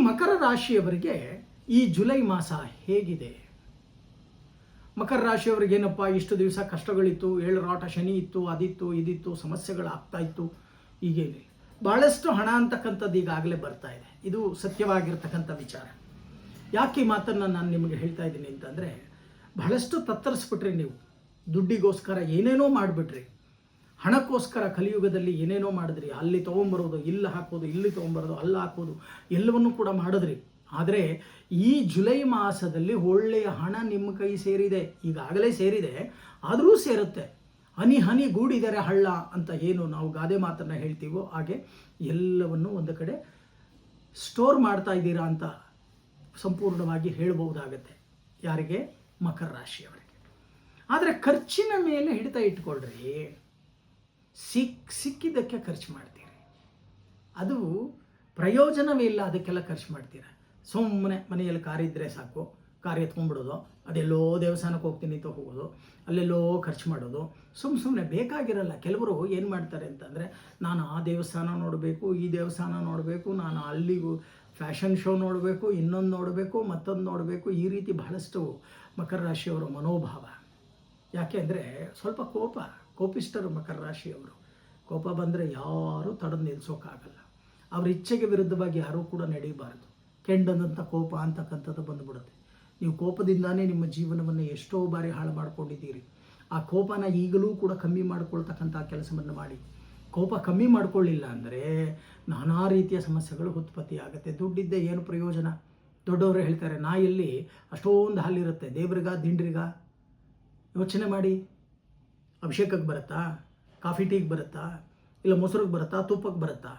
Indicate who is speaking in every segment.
Speaker 1: ಮಕರ ರಾಶಿಯವರಿಗೆ ಈ ಜುಲೈ ಮಾಸ ಹೇಗಿದೆ? ಮಕರ ರಾಶಿಯವರಿಗೆ ಏನಪ್ಪ, ಇಷ್ಟು ದಿವಸ ಕಷ್ಟಗಳಿತ್ತು, ಏಳರಾಟ ಶನಿ ಇತ್ತು, ಅದಿತ್ತು ಇದಿತ್ತು, ಸಮಸ್ಯೆಗಳಾಗ್ತಾ ಇತ್ತು. ಹೀಗೆ ಬಹಳಷ್ಟು ಹಣ ಅಂತಕ್ಕಂಥದ್ದು ಈಗಾಗಲೇ ಬರ್ತಾ ಇದೆ. ಇದು ಸತ್ಯವಾಗಿರ್ತಕ್ಕಂಥ ವಿಚಾರ. ಯಾಕೆ ಈ ಮಾತನ್ನು ನಾನು ನಿಮಗೆ ಹೇಳ್ತಾ ಇದ್ದೀನಿ ಅಂತಂದರೆ, ಬಹಳಷ್ಟು ತತ್ತರಿಸ್ಬಿಟ್ರಿ ನೀವು. ದುಡ್ಡಿಗೋಸ್ಕರ ಏನೇನೋ ಮಾಡಿಬಿಟ್ರಿ, ಹಣಕ್ಕೋಸ್ಕರ ಕಲಿಯುಗದಲ್ಲಿ ಏನೇನೋ ಮಾಡಿದ್ರಿ. ಅಲ್ಲಿ ತೊಗೊಂಬರೋದು, ಇಲ್ಲಿ ಹಾಕೋದು, ಇಲ್ಲಿ ತೊಗೊಂಬರೋದು, ಅಲ್ಲಿ ಹಾಕೋದು, ಎಲ್ಲವನ್ನೂ ಕೂಡ ಮಾಡಿದ್ರಿ. ಆದರೆ ಈ ಜುಲೈ ಮಾಸದಲ್ಲಿ ಒಳ್ಳೆಯ ಹಣ ನಿಮ್ಮ ಕೈ ಸೇರಿದೆ, ಈಗಾಗಲೇ ಸೇರಿದೆ, ಆದರೂ ಸೇರುತ್ತೆ. ಹನಿ ಹನಿ ಗೂಡಿದರೆ ಹಳ್ಳ ಅಂತ ಏನು ನಾವು ಗಾದೆ ಮಾತನ್ನು ಹೇಳ್ತೀವೋ ಹಾಗೆ ಎಲ್ಲವನ್ನು ಒಂದು ಕಡೆ ಸ್ಟೋರ್ ಮಾಡ್ತಾ ಇದ್ದೀರಾ ಅಂತ ಸಂಪೂರ್ಣವಾಗಿ ಹೇಳ್ಬೋದಾಗತ್ತೆ. ಯಾರಿಗೆ? ಮಕರ ರಾಶಿಯವರಿಗೆ. ಆದರೆ ಖರ್ಚಿನ ಮೇಲೆ ಹಿಡಿತ ಇಟ್ಕೊಳ್ರಿ. ಸಿಕ್ಕಿದ್ದಕ್ಕೆ ಖರ್ಚು ಮಾಡ್ತೀರಿ, ಅದು ಪ್ರಯೋಜನವೇ ಇಲ್ಲ, ಅದಕ್ಕೆಲ್ಲ ಖರ್ಚು ಮಾಡ್ತೀರ. ಸುಮ್ಮನೆ ಮನೆಯಲ್ಲಿ ಕಾರಿದ್ದರೆ ಸಾಕು, ಕಾರ್ ಎತ್ಕೊಂಡ್ಬಿಡೋದು, ಅದೆಲ್ಲೋ ದೇವಸ್ಥಾನಕ್ಕೆ ಹೋಗ್ತೀನಿ ಅಂತ ಹೋಗೋದು, ಅಲ್ಲೆಲ್ಲೋ ಖರ್ಚು ಮಾಡೋದು, ಸುಮ್ಮನೆ ಬೇಕಾಗಿರಲ್ಲ. ಕೆಲವರು ಏನು ಮಾಡ್ತಾರೆ ಅಂತಂದರೆ, ನಾನು ಆ ದೇವಸ್ಥಾನ ನೋಡಬೇಕು, ಈ ದೇವಸ್ಥಾನ ನೋಡಬೇಕು, ನಾನು ಅಲ್ಲಿಗೂ ಫ್ಯಾಷನ್ ಶೋ ನೋಡಬೇಕು, ಇನ್ನೊಂದು ನೋಡಬೇಕು, ಮತ್ತೊಂದು ನೋಡಬೇಕು. ಈ ರೀತಿ ಬಹಳಷ್ಟು ಮಕರ ರಾಶಿಯವರ ಮನೋಭಾವ. ಯಾಕೆ ಅಂದರೆ ಸ್ವಲ್ಪ ಕೋಪಿಷ್ಟರು ಮಕರ ರಾಶಿಯವರು. ಕೋಪ ಬಂದರೆ ಯಾರೂ ತಡೆದು ನಿಲ್ಲಿಸೋಕ್ಕಾಗಲ್ಲ. ಅವ್ರ ಇಚ್ಛೆಗೆ ವಿರುದ್ಧವಾಗಿ ಯಾರೂ ಕೂಡ ನಡೆಯಬಾರ್ದು. ಕೆಂಡದಂಥ ಕೋಪ ಅಂತಕ್ಕಂಥದ್ದು ಬಂದುಬಿಡುತ್ತೆ. ನೀವು ಕೋಪದಿಂದಾನೇ ನಿಮ್ಮ ಜೀವನವನ್ನು ಎಷ್ಟೋ ಬಾರಿ ಹಾಳು ಮಾಡ್ಕೊಂಡಿದ್ದೀರಿ. ಆ ಕೋಪನ ಈಗಲೂ ಕೂಡ ಕಮ್ಮಿ ಮಾಡ್ಕೊಳ್ತಕ್ಕಂಥ ಕೆಲಸವನ್ನು ಮಾಡಿ. ಕೋಪ ಕಮ್ಮಿ ಮಾಡ್ಕೊಳ್ಳಿಲ್ಲ ಅಂದರೆ ನಾನಾ ರೀತಿಯ ಸಮಸ್ಯೆಗಳು ಉತ್ಪತ್ತಿ ಆಗುತ್ತೆ. ದುಡ್ಡಿದ್ದೆ ಏನು ಪ್ರಯೋಜನ? ದೊಡ್ಡವರು ಹೇಳ್ತಾರೆ, ನಾಯಲ್ಲಿ ಅಷ್ಟೊಂದು ಹಾಲಿರುತ್ತೆ, ದೇವ್ರಿಗ ದಿಂಡ್ರಿಗ? ಯೋಚನೆ ಮಾಡಿ. ಅಭಿಷೇಕಕ್ಕೆ ಬರುತ್ತಾ? ಕಾಫಿ ಟೀಗೆ ಬರುತ್ತಾ? ಇಲ್ಲ ಮೊಸರಿಗೆ ಬರುತ್ತಾ? ತುಪ್ಪಕ್ಕೆ ಬರುತ್ತಾ?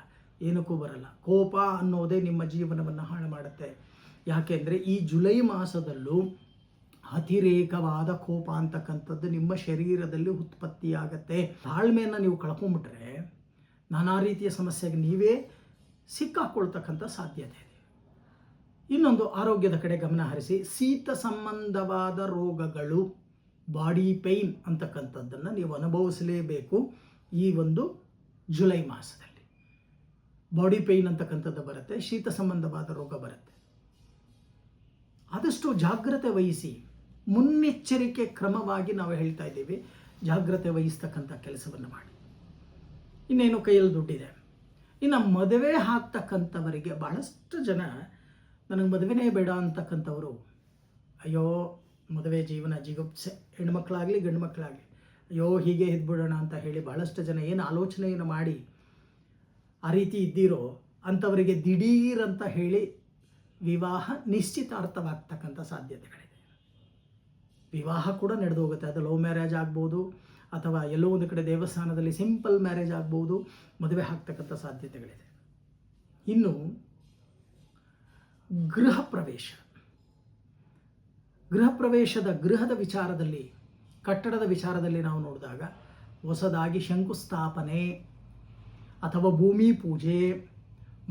Speaker 1: ಏನಕ್ಕೂ ಬರಲ್ಲ. ಕೋಪ ಅನ್ನೋದೇ ನಿಮ್ಮ ಜೀವನವನ್ನು ಹಾಳು ಮಾಡುತ್ತೆ. ಯಾಕೆಂದರೆ ಈ ಜುಲೈ ಮಾಸದಲ್ಲೂ ಅತಿರೇಕವಾದ ಕೋಪ ಅಂತಕ್ಕಂಥದ್ದು ನಿಮ್ಮ ಶರೀರದಲ್ಲಿ ಉತ್ಪತ್ತಿಯಾಗತ್ತೆ. ತಾಳ್ಮೆಯನ್ನು ನೀವು ಕಳ್ಕೊಂಬಿಟ್ರೆ ನಾನಾ ರೀತಿಯ ಸಮಸ್ಯೆಗೆ ನೀವೇ ಸಿಕ್ಕಾಕೊಳ್ತಕ್ಕಂಥ ಸಾಧ್ಯತೆ ಇದೆ. ಇನ್ನೊಂದು, ಆರೋಗ್ಯದ ಕಡೆ ಗಮನ ಹರಿಸಿ. ಶೀತ ಸಂಬಂಧವಾದ ರೋಗಗಳು, ಬಾಡಿ ಪೇಯ್ನ್ ಅಂತಕ್ಕಂಥದ್ದನ್ನು ನೀವು ಅನುಭವಿಸಲೇಬೇಕು. ಈ ಒಂದು ಜುಲೈ ಮಾಸದಲ್ಲಿ ಬಾಡಿ ಪೇಯ್ನ್ ಅಂತಕ್ಕಂಥದ್ದು ಬರುತ್ತೆ, ಶೀತ ಸಂಬಂಧವಾದ ರೋಗ ಬರುತ್ತೆ. ಆದಷ್ಟು ಜಾಗ್ರತೆ ವಹಿಸಿ, ಮುನ್ನೆಚ್ಚರಿಕೆ ಕ್ರಮವಾಗಿ ನಾವು ಹೇಳ್ತಾ ಇದ್ದೀವಿ, ಜಾಗ್ರತೆ ವಹಿಸ್ತಕ್ಕಂಥ ಕೆಲಸವನ್ನು ಮಾಡಿ. ಇನ್ನೇನು, ಕೈಯಲ್ಲಿ ದುಡ್ಡಿದೆ. ಇನ್ನು ಮದುವೆ ಆಗ್ತಕ್ಕಂಥವರಿಗೆ ಬಹಳಷ್ಟು ಜನ ನನಗೆ ಮದುವೆನೇ ಬೇಡ ಅಂತಕ್ಕಂಥವರು, ಅಯ್ಯೋ ಮದುವೆ ಜೀವನ ಜಿಗುಪ್ಸೆ, ಹೆಣ್ಮಕ್ಳಾಗಲಿ ಗಂಡು ಮಕ್ಕಳಾಗಲಿ, ಅಯ್ಯೋ ಹೀಗೆ ಇದ್ಬಿಡೋಣ ಅಂತ ಹೇಳಿ ಬಹಳಷ್ಟು ಜನ ಏನು ಆಲೋಚನೆಯನ್ನು ಮಾಡಿ ಆ ರೀತಿ ಇದ್ದೀರೋ ಅಂಥವರಿಗೆ ದಿಢೀರ್ ಅಂತ ಹೇಳಿ ವಿವಾಹ ನಿಶ್ಚಿತಾರ್ಥವಾಗ್ತಕ್ಕಂಥ ಸಾಧ್ಯತೆಗಳಿದೆ. ವಿವಾಹ ಕೂಡ ನಡೆದು ಹೋಗುತ್ತೆ. ಅದು ಲವ್ ಮ್ಯಾರೇಜ್ ಆಗ್ಬೋದು, ಅಥವಾ ಎಲ್ಲೋ ಒಂದು ಕಡೆ ದೇವಸ್ಥಾನದಲ್ಲಿ ಸಿಂಪಲ್ ಮ್ಯಾರೇಜ್ ಆಗ್ಬೋದು, ಮದುವೆ ಆಗ್ತಕ್ಕಂಥ ಸಾಧ್ಯತೆಗಳಿದೆ. ಇನ್ನು ಗೃಹ ಪ್ರವೇಶದ ಗೃಹದ ವಿಚಾರದಲ್ಲಿ, ಕಟ್ಟಡದ ವಿಚಾರದಲ್ಲಿ ನಾವು ನೋಡಿದಾಗ ಹೊಸದಾಗಿ ಶಂಕುಸ್ಥಾಪನೆ ಅಥವಾ ಭೂಮಿ ಪೂಜೆ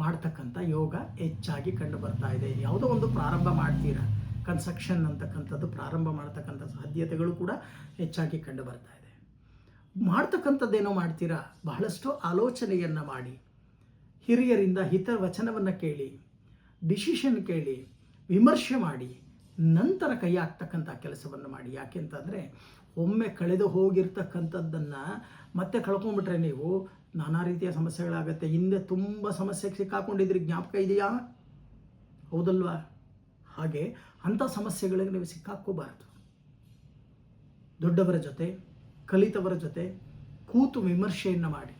Speaker 1: ಮಾಡ್ತಕ್ಕಂಥ ಯೋಗ ಹೆಚ್ಚಾಗಿ ಕಂಡು ಬರ್ತಾ ಇದೆ. ಯಾವುದೋ ಒಂದು ಪ್ರಾರಂಭ ಮಾಡ್ತೀರಾ, ಕನ್ಸ್ಟ್ರಕ್ಷನ್ ಅಂತಕ್ಕಂಥದ್ದು ಪ್ರಾರಂಭ ಮಾಡ್ತಕ್ಕಂಥ ಸಾಧ್ಯತೆಗಳು ಕೂಡ ಹೆಚ್ಚಾಗಿ ಕಂಡು ಬರ್ತಾ ಇದೆ. ಮಾಡ್ತಕ್ಕಂಥದ್ದೇನೋ ಮಾಡ್ತೀರಾ, ಬಹಳಷ್ಟು ಆಲೋಚನೆಯನ್ನು ಮಾಡಿ, ಹಿರಿಯರಿಂದ ಹಿತವಚನವನ್ನು ಕೇಳಿ, ಡಿಸಿಷನ್ ಕೇಳಿ, ವಿಮರ್ಶೆ ಮಾಡಿ, ನಂತರ ಕೈ ಹಾಕ್ತಕ್ಕಂಥ ಕೆಲಸವನ್ನು ಮಾಡಿ. ಯಾಕೆಂತಂದರೆ ಒಮ್ಮೆ ಕಳೆದು ಹೋಗಿರ್ತಕ್ಕಂಥದ್ದನ್ನು ಮತ್ತೆ ಕಳ್ಕೊಂಡ್ಬಿಟ್ರೆ ನೀವು ನಾನಾ ರೀತಿಯ ಸಮಸ್ಯೆಗಳಾಗತ್ತೆ. ಹಿಂದೆ ತುಂಬ ಸಮಸ್ಯೆಗೆ ಸಿಕ್ಕಾಕೊಂಡಿದ್ರಿ, ಜ್ಞಾಪಕ ಇದೆಯಾ? ಹೌದಲ್ವಾ? ಹಾಗೆ ಅಂಥ ಸಮಸ್ಯೆಗಳಿಗೆ ನೀವು ಸಿಕ್ಕಾಕೋಬಾರ್ದು. ದೊಡ್ಡವರ ಜೊತೆ, ಕಲಿತವರ ಜೊತೆ ಕೂತು ವಿಮರ್ಶೆಯನ್ನು ಮಾಡಿ,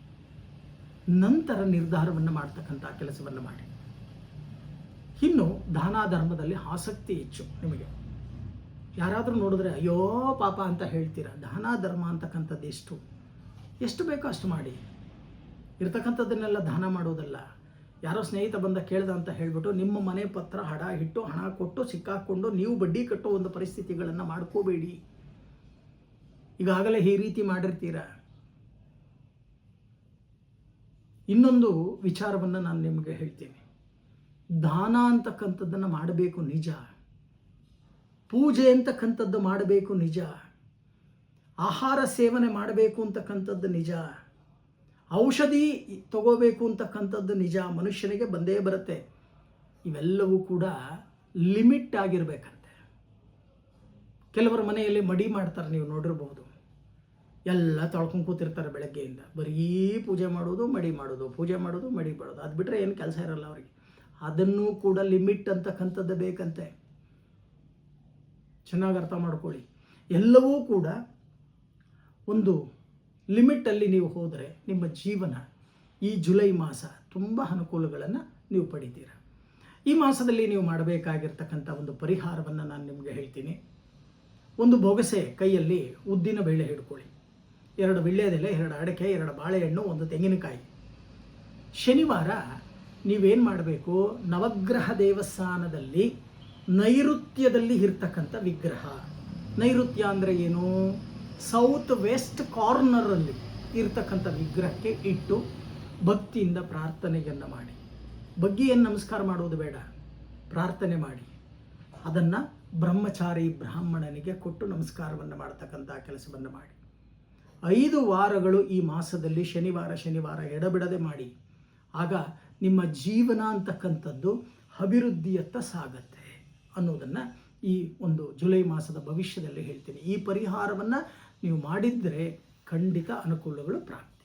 Speaker 1: ನಂತರ ನಿರ್ಧಾರವನ್ನು ಮಾಡ್ತಕ್ಕಂಥ ಕೆಲಸವನ್ನು ಮಾಡಿ. ಇನ್ನು ದಾನ ಧರ್ಮದಲ್ಲಿ ಆಸಕ್ತಿ ಹೆಚ್ಚು ನಿಮಗೆ. ಯಾರಾದರೂ ನೋಡಿದ್ರೆ ಅಯ್ಯೋ ಪಾಪ ಅಂತ ಹೇಳ್ತೀರಾ. ದಾನ ಧರ್ಮ ಅಂತಕ್ಕಂಥದ್ದು ಎಷ್ಟು ಬೇಕೋ ಅಷ್ಟು ಮಾಡಿ. ಇರ್ತಕ್ಕಂಥದ್ದನ್ನೆಲ್ಲ ದಾನ ಮಾಡೋದಲ್ಲ. ಯಾರೋ ಸ್ನೇಹಿತ ಬಂದ ಕೇಳ್ದ ಅಂತ ಹೇಳಿಬಿಟ್ಟು ನಿಮ್ಮ ಮನೆ ಪತ್ರ ಹಣ ಇಟ್ಟು ಹಣ ಕೊಟ್ಟು ಸಿಕ್ಕಾಕ್ಕೊಂಡು ನೀವು ಬಡ್ಡಿ ಕಟ್ಟೋ ಒಂದು ಪರಿಸ್ಥಿತಿಗಳನ್ನು ಮಾಡ್ಕೋಬೇಡಿ. ಈಗಾಗಲೇ ಈ ರೀತಿ ಮಾಡಿರ್ತೀರ. ಇನ್ನೊಂದು ವಿಚಾರವನ್ನು ನಾನು ನಿಮಗೆ ಹೇಳ್ತೀನಿ. ದಾನ ಅಂತಕ್ಕಂಥದ್ದನ್ನು ಮಾಡಬೇಕು ನಿಜ, ಪೂಜೆ ಅಂತಕ್ಕಂಥದ್ದು ಮಾಡಬೇಕು ನಿಜ, ಆಹಾರ ಸೇವನೆ ಮಾಡಬೇಕು ಅಂತಕ್ಕಂಥದ್ದು ನಿಜ, ಔಷಧಿ ತಗೋಬೇಕು ಅಂತಕ್ಕಂಥದ್ದು ನಿಜ. ಮನುಷ್ಯನಿಗೆ ಬಂದೇ ಬರುತ್ತೆ. ಇವೆಲ್ಲವೂ ಕೂಡ ಲಿಮಿಟ್ ಆಗಿರಬೇಕಂತೆ. ಕೆಲವರ ಮನೆಯಲ್ಲಿ ಮಡಿ ಮಾಡ್ತಾರೆ, ನೀವು ನೋಡಿರ್ಬೋದು. ಎಲ್ಲ ತೊಳ್ಕೊಂಡು ಕೂತಿರ್ತಾರೆ ಬೆಳಗ್ಗೆಯಿಂದ, ಬರೀ ಪೂಜೆ ಮಾಡೋದು ಮಡಿ ಮಾಡೋದು, ಪೂಜೆ ಮಾಡೋದು ಮಡಿ ಮಾಡೋದು, ಅದು ಬಿಟ್ಟರೆ ಏನು ಕೆಲಸ ಇರಲ್ಲ ಅವರಿಗೆ. ಅದನ್ನು ಕೂಡ ಲಿಮಿಟ್ ಅಂತಕ್ಕಂಥದ್ದು ಬೇಕಂತೆ. ಚೆನ್ನಾಗಿ ಅರ್ಥ ಮಾಡ್ಕೊಳ್ಳಿ. ಎಲ್ಲವೂ ಕೂಡ ಒಂದು ಲಿಮಿಟಲ್ಲಿ ನೀವು ಹೋದರೆ ನಿಮ್ಮ ಜೀವನ ಈ ಜುಲೈ ಮಾಸ ತುಂಬ ಅನುಕೂಲಗಳನ್ನು ನೀವು ಪಡಿತೀರ. ಈ ಮಾಸದಲ್ಲಿ ನೀವು ಮಾಡಬೇಕಾಗಿರ್ತಕ್ಕಂಥ ಒಂದು ಪರಿಹಾರವನ್ನು ನಾನು ನಿಮಗೆ ಹೇಳ್ತೀನಿ. ಒಂದು ಬೊಗಸೆ ಕೈಯಲ್ಲಿ ಉದ್ದಿನ ಬೇಳೆ ಹಿಡ್ಕೊಳ್ಳಿ, 2 ವೀಳ್ಯದೆಲೆ, 2 ಅಡಿಕೆ, 2 ಬಾಳೆಹಣ್ಣು, 1 ತೆಂಗಿನಕಾಯಿ. ಶನಿವಾರ ನೀವೇನು ಮಾಡಬೇಕು, ನವಗ್ರಹ ದೇವಸ್ಥಾನದಲ್ಲಿ ನೈಋತ್ಯದಲ್ಲಿ ಇರ್ತಕ್ಕಂಥ ವಿಗ್ರಹ, ನೈಋತ್ಯ ಅಂದರೆ ಏನು, ಸೌತ್ ವೆಸ್ಟ್ ಕಾರ್ನರಲ್ಲಿ ಇರ್ತಕ್ಕಂಥ ವಿಗ್ರಹಕ್ಕೆ ಇಟ್ಟು ಭಕ್ತಿಯಿಂದ ಪ್ರಾರ್ಥನೆಯನ್ನು ಮಾಡಿ. ಬಗ್ಗಿಯನ್ನು ನಮಸ್ಕಾರ ಮಾಡೋದು ಬೇಡ, ಪ್ರಾರ್ಥನೆ ಮಾಡಿ. ಅದನ್ನು ಬ್ರಹ್ಮಚಾರಿ ಬ್ರಾಹ್ಮಣನಿಗೆ ಕೊಟ್ಟು ನಮಸ್ಕಾರವನ್ನು ಮಾಡ್ತಕ್ಕಂಥ ಕೆಲಸವನ್ನು ಮಾಡಿ. 5 ವಾರಗಳು ಈ ಮಾಸದಲ್ಲಿ ಶನಿವಾರ ಎಡಬಿಡದೆ ಮಾಡಿ. ಆಗ ನಿಮ್ಮ ಜೀವನ ಅಂತಕ್ಕಂಥದ್ದು ಅಭಿವೃದ್ಧಿಯತ್ತ ಸಾಗತ್ತೆ ಅನ್ನೋದನ್ನು ಈ ಒಂದು ಜುಲೈ ಮಾಸದ ಭವಿಷ್ಯದಲ್ಲಿ ಹೇಳ್ತೀನಿ. ಈ ಪರಿಹಾರವನ್ನು ನೀವು ಮಾಡಿದರೆ ಖಂಡಿತ ಅನುಕೂಲಗಳು ಪ್ರಾಪ್ತಿ.